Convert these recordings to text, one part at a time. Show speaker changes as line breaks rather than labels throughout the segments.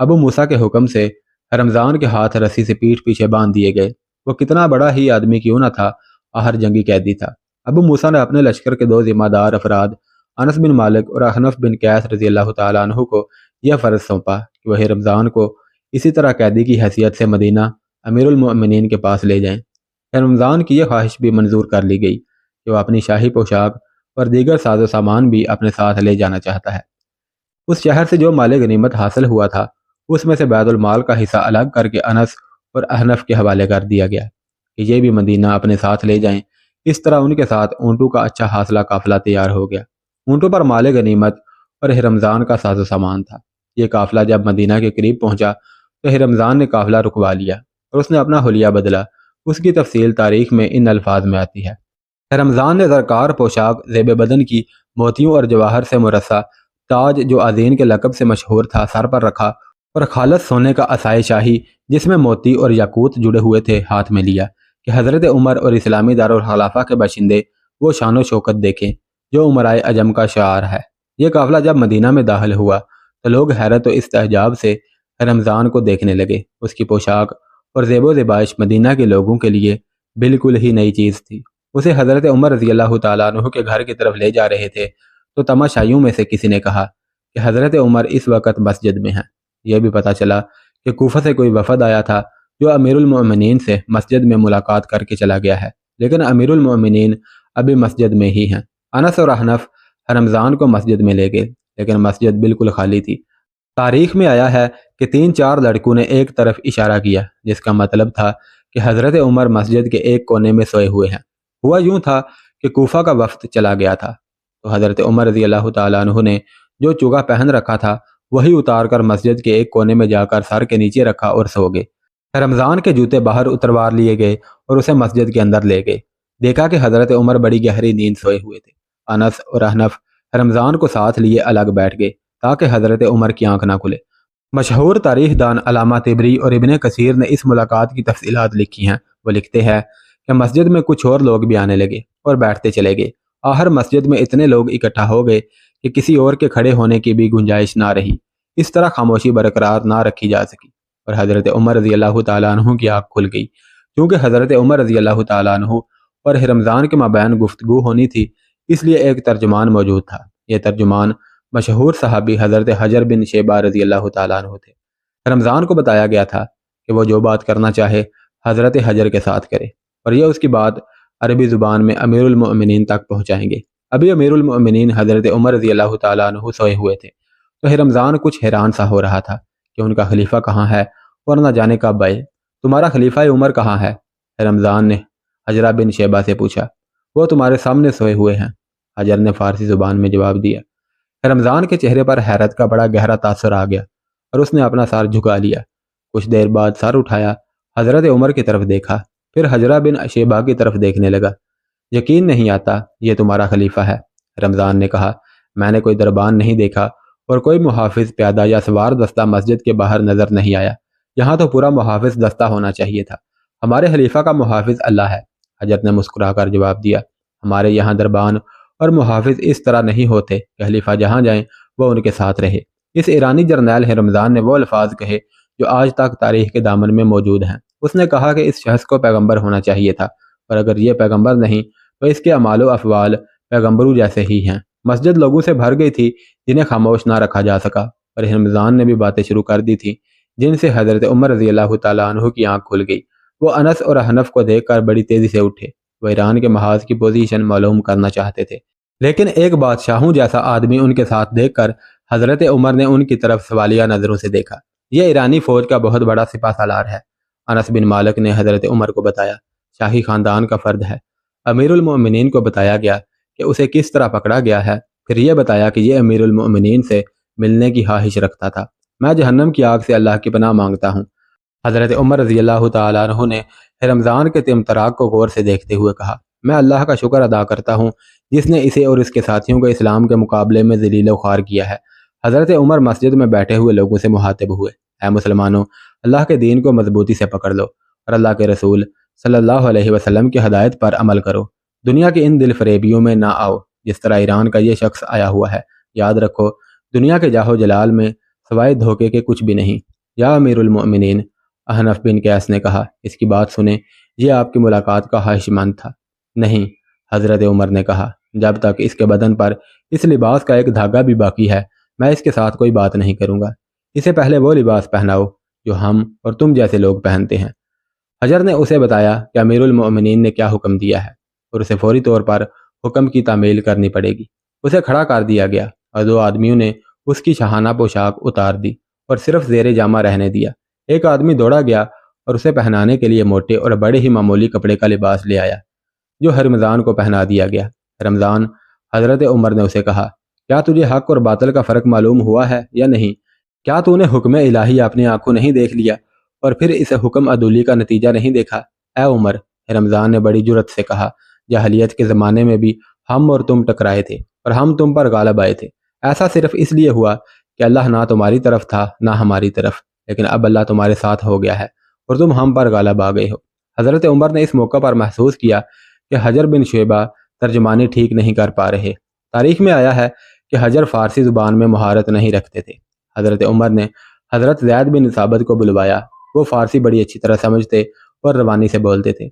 ابو موسیٰ کے حکم سے رمضان کے ہاتھ رسی سے پیٹھ پیچھے باندھ دیے گئے۔ وہ کتنا بڑا ہی آدمی کیوں نہ تھا، آخر جنگی قیدی تھا۔ ابو موسیٰ نے اپنے لشکر کے 2 ذمہ دار افراد انس بن مالک اور احنف بن قیس رضی اللہ تعالیٰ عنہ کو یہ فرض سونپا کہ وہ رمضان کو اسی طرح قیدی کی حیثیت سے مدینہ امیر المؤمنین کے پاس لے جائیں۔ رمضان کی یہ خواہش بھی منظور کر لی گئی کہ وہ اپنی شاہی پوشاک اور دیگر ساز و سامان بھی اپنے ساتھ لے جانا چاہتا ہے۔ اس شہر سے جو مال غنیمت حاصل ہوا تھا اس میں سے بیت المال کا حصہ الگ کر کے انس اور احنف کے حوالے کر دیا گیا کہ یہ بھی مدینہ اپنے ساتھ لے جائیں۔ اس طرح ان کے ساتھ اونٹوں کا اچھا حاصلہ قافلہ تیار ہو گیا۔ اونٹوں پر مال غنیمت اور رمضان کا ساز و سامان تھا۔ یہ قافلہ جب مدینہ کے قریب پہنچا تو رمضان نے قافلہ رکوا لیا اور اس نے اپنا حلیہ بدلا۔ اس کی تفصیل تاریخ میں ان الفاظ میں آتی ہے۔ رمضان نے زرکار پوشاک زیب بدن کی موتیوں اور جواہر سے مرصع تاج جو آذین کے لقب سے مشہور تھا سر پر رکھا اور خالص سونے کا عصائے شاہی جس میں موتی اور یاقوت جڑے ہوئے تھے ہاتھ میں لیا کہ حضرت عمر اور اسلامی دارالخلافہ کے باشندے وہ شان و شوکت دیکھیں جو عمرائے عجم کا شعار ہے۔ یہ قافلہ جب مدینہ میں داخل ہوا تو لوگ حیرت و استعجاب سے رمضان کو دیکھنے لگے۔ اس کی پوشاک اور زیب و زیبائش مدینہ کے لوگوں کے لیے بالکل ہی نئی چیز تھی۔ اسے حضرت عمر رضی اللہ تعالیٰ عنہ کے گھر کی طرف لے جا رہے تھے تو تماشائیوں میں سے کسی نے کہا کہ حضرت عمر اس وقت مسجد میں ہیں۔ یہ بھی پتہ چلا کہ کوفہ سے کوئی وفد آیا تھا جو امیر المؤمنین سے مسجد میں ملاقات کر کے چلا گیا ہے، لیکن امیر المؤمنین ابھی مسجد میں ہی ہیں۔ انس اور احنف رمضان کو مسجد میں لے گئے لیکن مسجد بالکل خالی تھی۔ تاریخ میں آیا ہے کہ 3-4 لڑکوں نے ایک طرف اشارہ کیا جس کا مطلب تھا کہ حضرت عمر مسجد کے ایک کونے میں سوئے ہوئے ہیں۔ ہوا یوں تھا کہ کوفہ کا وفد چلا گیا تھا تو حضرت عمر رضی اللہ تعالیٰ عنہ نے جو چوگا پہن رکھا تھا وہی اتار کر مسجد کے ایک کونے میں جا کر سر کے نیچے رکھا اور سو گئے۔ رمضان کے جوتے باہر اتروار لیے گئے اور اسے مسجد کے اندر لے گئے۔ دیکھا کہ حضرت عمر بڑی گہری نیند سوئے ہوئے تھے۔ انس اور احنف رمضان کو ساتھ لیے الگ بیٹھ گئے تاکہ حضرت عمر کی آنکھ نہ کھلے۔ مشہور تاریخ دان علامہ طبری اور ابن کثیر نے اس ملاقات کی تفصیلات لکھی ہیں۔ وہ لکھتے ہیں کہ مسجد میں کچھ اور لوگ بھی آنے لگے اور بیٹھتے چلے گئے۔ آخر مسجد میں اتنے لوگ اکٹھا ہو گئے کہ کسی اور کے کھڑے ہونے کی بھی گنجائش نہ رہی۔ اس طرح خاموشی برقرار نہ رکھی جا سکی اور حضرت عمر رضی اللہ تعالیٰ عنہ کی آنکھ کھل گئی۔ کیونکہ حضرت عمر رضی اللہ تعالیٰ عنہ اور رمضان کے مابین گفتگو ہونی تھی اس لیے ایک ترجمان موجود تھا۔ یہ ترجمان مشہور صحابی حضرت حجر بن شیبہ رضی اللہ تعالیٰ عنہ تھے۔ رمضان کو بتایا گیا تھا کہ وہ جو بات کرنا چاہے حضرت حجر کے ساتھ کرے اور یہ اس کی بات عربی زبان میں امیر المؤمنین تک پہنچائیں گے۔ ابھی امیر المؤمنین حضرت عمر رضی اللہ تعالیٰ عنہ سوئے ہوئے تھے تو رمضان کچھ حیران سا ہو رہا تھا کہ ان کا خلیفہ کہاں ہے اور نہ جانے کب آئے۔ تمہارا خلیفہ عمر کہاں ہے؟ رمضان نے حجرہ بن شیبہ سے پوچھا۔ وہ تمہارے سامنے سوئے ہوئے ہیں، حجر نے فارسی زبان میں جواب دیا۔ رمضان کے چہرے پر حیرت کا بڑا گہرا تاثر آ گیا اور اس نے اپنا سر جھکا لیا۔ کچھ دیر بعد سر اٹھایا، حضرت عمر کی طرف دیکھا، پھر حجرہ بن شیبہ کی طرف دیکھنے لگا۔ یقین نہیں آتا یہ تمہارا خلیفہ ہے، رمضان نے کہا۔ میں نے کوئی دربان نہیں دیکھا اور کوئی محافظ پیادہ یا سوار دستہ مسجد کے باہر نظر نہیں آیا۔ یہاں تو پورا محافظ دستہ ہونا چاہیے تھا۔ ہمارے خلیفہ کا محافظ اللہ ہے، حجر نے مسکرا کر جواب دیا۔ ہمارے یہاں دربان اور محافظ اس طرح نہیں ہوتے کہ خلیفہ جہاں جائیں وہ ان کے ساتھ رہے۔ اس ایرانی جرنیل رمضان نے وہ الفاظ کہے جو آج تک تاریخ کے دامن میں موجود ہیں۔ اس نے کہا کہ اس شخص کو پیغمبر ہونا چاہیے تھا اور اگر یہ پیغمبر نہیں تو اس کے اعمال و افعال پیغمبروں جیسے ہی ہیں۔ مسجد لوگوں سے بھر گئی تھی جنہیں خاموش نہ رکھا جا سکا اور رمضان نے بھی باتیں شروع کر دی تھیں جن سے حضرت عمر رضی اللہ تعالیٰ عنہ کی آنکھ کھل گئی۔ وہ انس اور احنف کو دیکھ کر بڑی تیزی سے اٹھے۔ وہ ایران کے محاذ کی پوزیشن معلوم کرنا چاہتے تھے، لیکن ایک بادشاہوں جیسا آدمی ان کے ساتھ دیکھ کر حضرت عمر نے ان کی طرف سوالیہ نظروں سے دیکھا۔ یہ ایرانی فوج کا بہت بڑا سپہ سالار ہے، انس بن مالک نے حضرت عمر کو بتایا۔ شاہی خاندان کا فرد ہے۔ امیر المؤمنین کو بتایا گیا کہ اسے کس طرح پکڑا گیا ہے، پھر یہ بتایا کہ یہ امیر المؤمنین سے ملنے کی خواہش رکھتا تھا۔ میں جہنم کی آگ سے اللہ کی پناہ مانگتا ہوں۔ حضرت عمر رضی اللہ تعالیٰ عنہ نے رمضان کے طمطراق کو غور سے دیکھتے ہوئے کہا، میں اللہ کا شکر ادا کرتا ہوں جس نے اسے اور اس کے ساتھیوں کو اسلام کے مقابلے میں ذلیل و خوار کیا ہے۔ حضرت عمر مسجد میں بیٹھے ہوئے لوگوں سے مخاطب ہوئے، اے مسلمانوں، اللہ کے دین کو مضبوطی سے پکڑ لو اور اللہ کے رسول صلی اللہ علیہ وسلم کی ہدایت پر عمل کرو۔ دنیا کی ان دل فریبیوں میں نہ آؤ جس طرح ایران کا یہ شخص آیا ہوا ہے۔ یاد رکھو، دنیا کے جاہ و جلال میں سوائے دھوکے کے کچھ بھی نہیں۔ یا امیر المؤمنین، احنف بن قیس نے کہا، اس کی بات سنیں، یہ آپ کی ملاقات کا خواہش مند تھا؟ نہیں، حضرت عمر نے کہا، جب تک اس کے بدن پر اس لباس کا ایک دھاگا بھی باقی ہے میں اس کے ساتھ کوئی بات نہیں کروں گا۔ اسے پہلے وہ لباس پہناؤ جو ہم اور تم جیسے لوگ پہنتے ہیں۔ حجر نے اسے بتایا کہ امیر المؤمنین نے کیا حکم دیا ہے اور اسے فوری طور پر حکم کی تعمیل کرنی پڑے گی۔ اسے کھڑا کر دیا گیا اور دو آدمیوں نے اس کی شاہانہ پوشاک اتار دی اور صرف زیر جامہ رہنے دیا۔ ایک آدمی دوڑا گیا اور اسے پہنانے کے لیے موٹے اور بڑے ہی معمولی کپڑے کا لباس لے آیا جو رمضان کو پہنا دیا گیا۔ رمضان، حضرت عمر نے اسے کہا، کیا تجھے حق اور باطل کا فرق معلوم ہوا ہے یا نہیں؟ کیا تو نے حکم الہی اپنی آنکھوں نہیں دیکھ لیا اور پھر اس حکم عدولی کا نتیجہ نہیں دیکھا؟ اے عمر، رمضان نے بڑی جرت سے کہا، جاہلیت کے زمانے میں بھی ہم اور تم ٹکرائے تھے اور ہم تم پر غالب آئے تھے۔ ایسا صرف اس لیے ہوا کہ اللہ نہ تمہاری طرف تھا نہ ہماری طرف، لیکن اب اللہ تمہارے ساتھ ہو گیا ہے اور تم ہم پر غالب آ گئے ہو۔ حضرت عمر نے اس موقع پر محسوس کیا کہ حجر بن شعبہ ترجمانی ٹھیک نہیں کر پا رہے۔ تاریخ میں آیا ہے کہ حجر فارسی زبان میں مہارت نہیں رکھتے تھے۔ حضرت عمر نے حضرت زید بن ثابت کو بلوایا، وہ فارسی بڑی اچھی طرح سمجھتے اور روانی سے بولتے تھے۔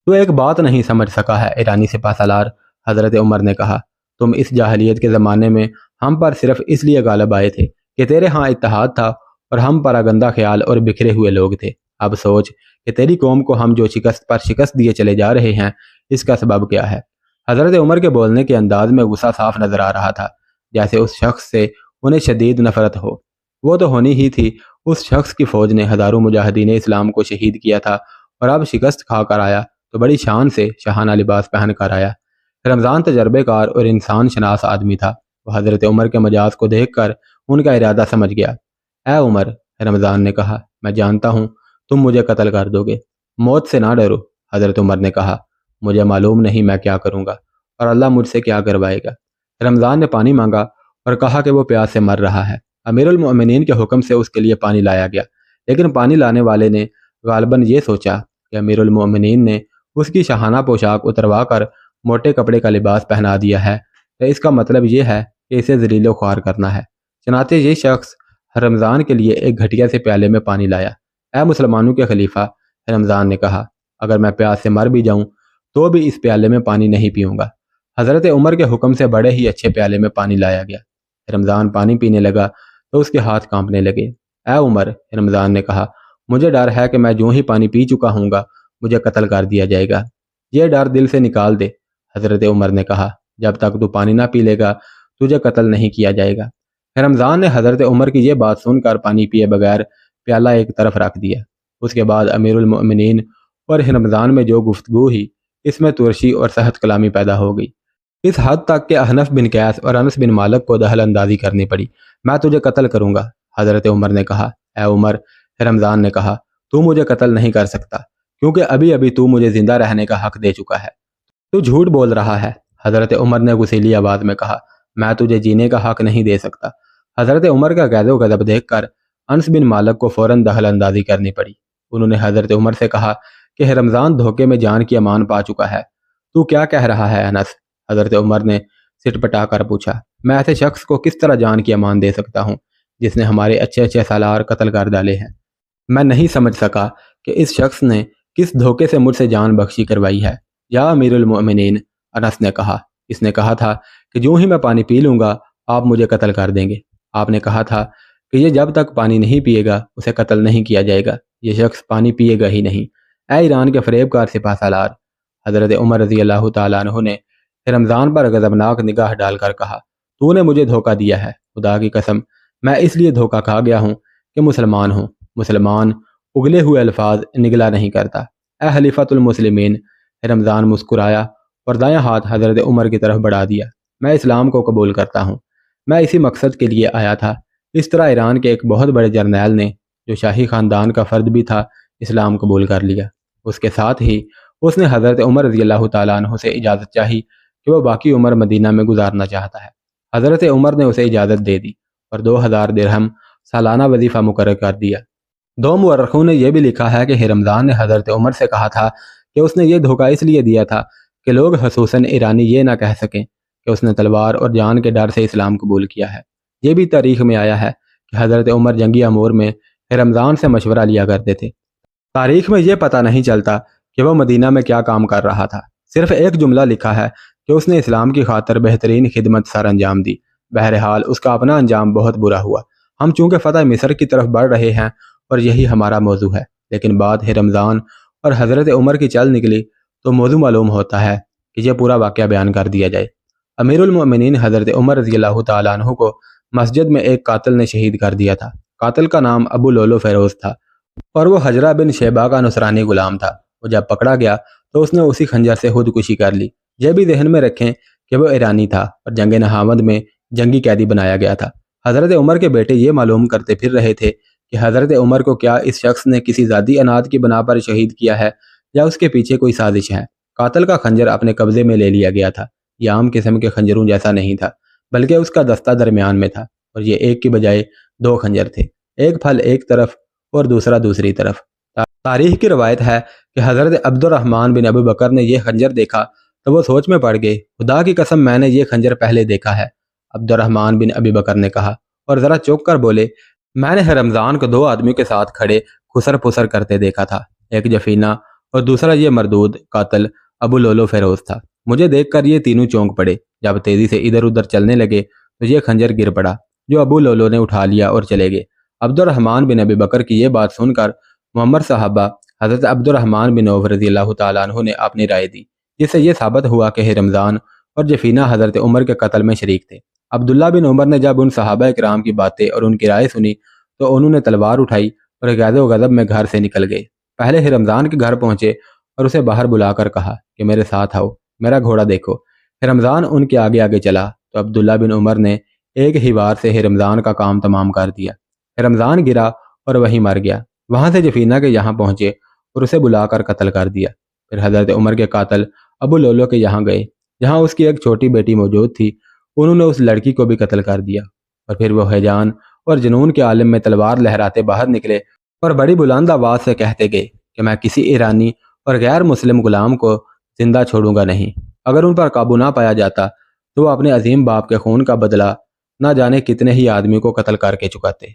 تو ایک بات نہیں سمجھ سکا ہے ایرانی سپہ سالار، حضرت عمر نے کہا، تم اس جاہلیت کے زمانے میں ہم پر صرف اس لیے غالب آئے تھے کہ تیرے ہاں اتحاد تھا اور ہم پر گندہ خیال اور بکھرے ہوئے لوگ تھے۔ اب سوچ کہ تیری قوم کو ہم جو شکست پر شکست دیے چلے جا رہے ہیں اس کا سبب کیا ہے؟ حضرت عمر کے بولنے کے انداز میں غصہ صاف نظر آ رہا تھا، جیسے اس شخص سے انہیں شدید نفرت ہو۔ وہ تو ہونی ہی تھی، اس شخص کی فوج نے ہزاروں مجاہدین اسلام کو شہید کیا تھا اور اب شکست کھا کر آیا تو بڑی شان سے شاہانہ لباس پہن کر آیا۔ رمضان تجربے کار اور انسان شناس آدمی تھا، وہ حضرت عمر کے مجاز کو دیکھ کر ان کا ارادہ سمجھ گیا۔ اے عمر، رمضان نے کہا، میں جانتا ہوں تم مجھے قتل کر دو گے، موت سے نہ ڈرو۔ حضرت عمر نے کہا، مجھے معلوم نہیں میں کیا کروں گا اور اللہ مجھ سے کیا کروائے گا۔ رمضان نے پانی مانگا اور کہا کہ وہ پیاس سے مر رہا ہے۔ امیر المؤمنین کے حکم سے اس کے لیے پانی لایا گیا، لیکن پانی لانے والے نے غالباً یہ سوچا کہ امیر المؤمنین نے اس کی شاہانہ پوشاک اتروا کر موٹے کپڑے کا لباس پہنا دیا ہے تو اس کا مطلب یہ ہے کہ اسے ذلیل و خوار کرنا ہے۔ چنانچہ یہ شخص رمضان کے لیے ایک گھٹیا سے پیالے میں پانی لایا۔ اے مسلمانوں کے خلیفہ، رمضان نے کہا، اگر میں پیاس سے مر بھی جاؤں تو بھی اس پیالے میں پانی نہیں پیوں گا۔ حضرت عمر کے حکم سے بڑے ہی اچھے پیالے میں پانی لایا گیا۔ رمضان پانی پینے لگا تو اس کے ہاتھ کانپنے لگے۔ اے عمر، رمضان نے کہا، مجھے ڈر ہے کہ میں جو ہی پانی پی چکا ہوں گا مجھے قتل کر دیا جائے گا، یہ ڈر دل سے نکال دے۔ حضرت عمر نے کہا، جب تک تو پانی نہ پی لے گا تجھے قتل نہیں کیا جائے گا۔ رمضان نے حضرت عمر کی یہ بات سن کر پانی پیے بغیر پیالہ ایک طرف رکھ دیا۔ اس کے بعد امیر المؤمنین اور رمضان میں جو گفتگو ہوئی اس میں ترشی اور سخت کلامی پیدا ہو گئی، اس حد تک کہ احنف بن قیس اور انس بن مالک کو دخل اندازی کرنی پڑی۔ میں تجھے قتل کروں گا، حضرت عمر نے کہا۔ اے عمر، رمضان نے کہا، تو مجھے قتل نہیں کر سکتا کیونکہ ابھی ابھی تو مجھے زندہ رہنے کا حق دے چکا ہے۔ تو جھوٹ بول رہا ہے، حضرت عمر نے غصیلی آواز میں کہا، میں تجھے جینے کا حق نہیں دے سکتا۔ حضرت عمر کا غیظ و غضب دیکھ کر انس بن مالک کو فوراً دخل اندازی کرنی پڑی۔ انہوں نے حضرت عمر سے کہا کہ رمضان دھوکے میں جان کی امان پا چکا ہے، تو کیا کہہ رہا ہے انس؟ حضرت عمر نے سٹ پٹا کر پوچھا، میں ایسے شخص کو کس طرح جان کی امان دے سکتا ہوں جس نے ہمارے اچھے اچھے سالار قتل کر ڈالے ہیں؟ میں نہیں سمجھ سکا کہ اس شخص نے کس دھوکے سے مجھ سے جان بخشی کروائی ہے۔ یا امیر المؤمنین، انس نے کہا، اس نے کہا تھا کہ جو ہی میں پانی پی لوں گا آپ مجھے قتل کر دیں گے۔ آپ نے کہا تھا کہ یہ جب تک پانی نہیں پیے گا اسے قتل نہیں کیا جائے گا، یہ شخص پانی پیے گا ہی نہیں۔ اے ایران کے فریب کار سپہ سالار، حضرت عمر رضی اللہ تعالیٰ عنہ نے رمضان پر غضبناک نگاہ ڈال کر کہا، تو نے مجھے دھوکہ دیا ہے، خدا کی قسم میں اس لیے دھوکہ کھا گیا ہوں کہ مسلمان ہوں۔ مسلمان اگلے ہوئے الفاظ نگلا نہیں کرتا۔ اے خلیفۃ المسلمین، رمضان مسکرایا اور دایاں ہاتھ حضرت عمر کی طرف بڑھا دیا، میں اسلام کو قبول کرتا ہوں، میں اسی مقصد کے لیے آیا تھا۔ اس طرح ایران کے ایک بہت بڑے جرنیل نے جو شاہی خاندان کا فرد بھی تھا اسلام قبول کر لیا۔ اس کے ساتھ ہی اس نے حضرت عمر رضی اللہ تعالیٰ عنہ سے اجازت چاہی کہ وہ باقی عمر مدینہ میں گزارنا چاہتا ہے۔ حضرت عمر نے اسے اجازت دے دی اور 2000 درہم سالانہ وظیفہ مقرر کر دیا۔ دو مورخوں نے یہ بھی لکھا ہے کہ رمضان نے حضرت عمر سے کہا تھا کہ اس نے یہ دھوکہ اس لیے دیا تھا کہ لوگ خصوصاً ایرانی یہ نہ کہہ سکیں کہ اس نے تلوار اور جان کے ڈر سے اسلام قبول کیا ہے۔ یہ بھی تاریخ میں آیا ہے کہ حضرت عمر جنگی امور میں رمضان سے مشورہ لیا کرتے تھے۔ تاریخ میں یہ پتہ نہیں چلتا کہ وہ مدینہ میں کیا کام کر رہا تھا، صرف ایک جملہ لکھا ہے کہ اس نے اسلام کی خاطر بہترین خدمت سر انجام دی۔ بہرحال اس کا اپنا انجام بہت برا ہوا۔ ہم چونکہ فتح مصر کی طرف بڑھ رہے ہیں اور یہی ہمارا موضوع ہے، لیکن بات رمضان اور حضرت عمر کی چل نکلی تو موضوع معلوم ہوتا ہے کہ یہ پورا واقعہ بیان کر دیا جائے۔ امیر المؤمنین حضرت عمر رضی اللہ تعالیٰ عنہ کو مسجد میں ایک قاتل نے شہید کر دیا تھا۔ قاتل کا نام ابو لولو فیروز تھا اور وہ حجرہ بن شیبہ کا نصرانی غلام تھا۔ وہ جب پکڑا گیا تو اس نے اسی خنجر سے خودکشی کر لی۔ یہ بھی ذہن میں رکھیں کہ وہ ایرانی تھا اور جنگ نہاوند میں جنگی قیدی بنایا گیا تھا۔ حضرت عمر کے بیٹے یہ معلوم کرتے پھر رہے تھے کہ حضرت عمر کو کیا اس شخص نے کسی ذاتی اناد کی بنا پر شہید کیا ہے یا اس کے پیچھے کوئی سازش ہے۔ قاتل کا خنجر اپنے قبضے میں لے لیا گیا تھا۔ یہ عام قسم کے خنجروں جیسا نہیں تھا، بلکہ اس کا دستہ درمیان میں تھا اور یہ ایک کی بجائے دو خنجر تھے، ایک پھل ایک طرف اور دوسرا دوسری طرف۔ تاریخ کی روایت ہے کہ حضرت عبد الرحمن بن ابو بکر نے یہ خنجر دیکھا تو وہ سوچ میں پڑ گئے، خدا کی قسم میں نے یہ خنجر پہلے دیکھا ہے۔ عبد الرحمن بن ابی بکر نے کہا اور ذرا چوک کر بولے، میں نے رمضان کو دو آدمیوں کے ساتھ کھڑے خسر پسر کرتے دیکھا تھا، ایک جفینہ اور دوسرا یہ مردود قاتل ابو لولو فیروز تھا۔ مجھے دیکھ کر یہ تینوں چونک پڑے۔ جب تیزی سے ادھر ادھر چلنے لگے تو یہ خنجر گر پڑا جو ابو لولو نے اٹھا لیا اور چلے گئے۔ عبد الرحمن بن ابی بکر کی یہ بات سن کر معمر صحابہ حضرت عبد الرحمن بن عوف رضی اللہ تعالیٰ عنہ نے اپنی رائے دی، جس سے یہ ثابت ہوا کہ رمضان اور جفینہ حضرت عمر کے قتل میں شریک تھے۔ عبداللہ بن عمر نے جب ان صحابہ کرام کی باتیں اور ان کی رائے سنی تو انہوں نے تلوار اٹھائی اور غیظ و غضب میں گھر سے نکل گئے۔ پہلے رمضان کے گھر پہنچے اور اسے باہر بلا کر کہا کہ میرے ساتھ آؤ، میرا گھوڑا دیکھو۔ رمضان ان کے آگے آگے چلا تو عبداللہ بن عمر نے ایک ہی وار سے رمضان کا کام تمام کر دیا۔ رمضان گرا اور وہیں مر گیا۔ وہاں سے جفینہ کے یہاں پہنچے اور اسے بلا کر قتل کر دیا۔ پھر حضرت عمر کے قاتل ابو لولو کے یہاں گئے جہاں اس کی ایک چھوٹی بیٹی موجود تھی۔ انہوں نے اس لڑکی کو بھی قتل کر دیا اور پھر وہ ہیجان اور جنون کے عالم میں تلوار لہراتے باہر نکلے اور بڑی بلند آواز سے کہتے گئے کہ میں کسی ایرانی اور غیر مسلم غلام کو زندہ چھوڑوں گا نہیں۔ اگر ان پر قابو نہ پایا جاتا تو وہ اپنے عظیم باپ کے خون کا بدلہ نہ جانے کتنے ہی آدمی کو قتل کر کے چکاتے۔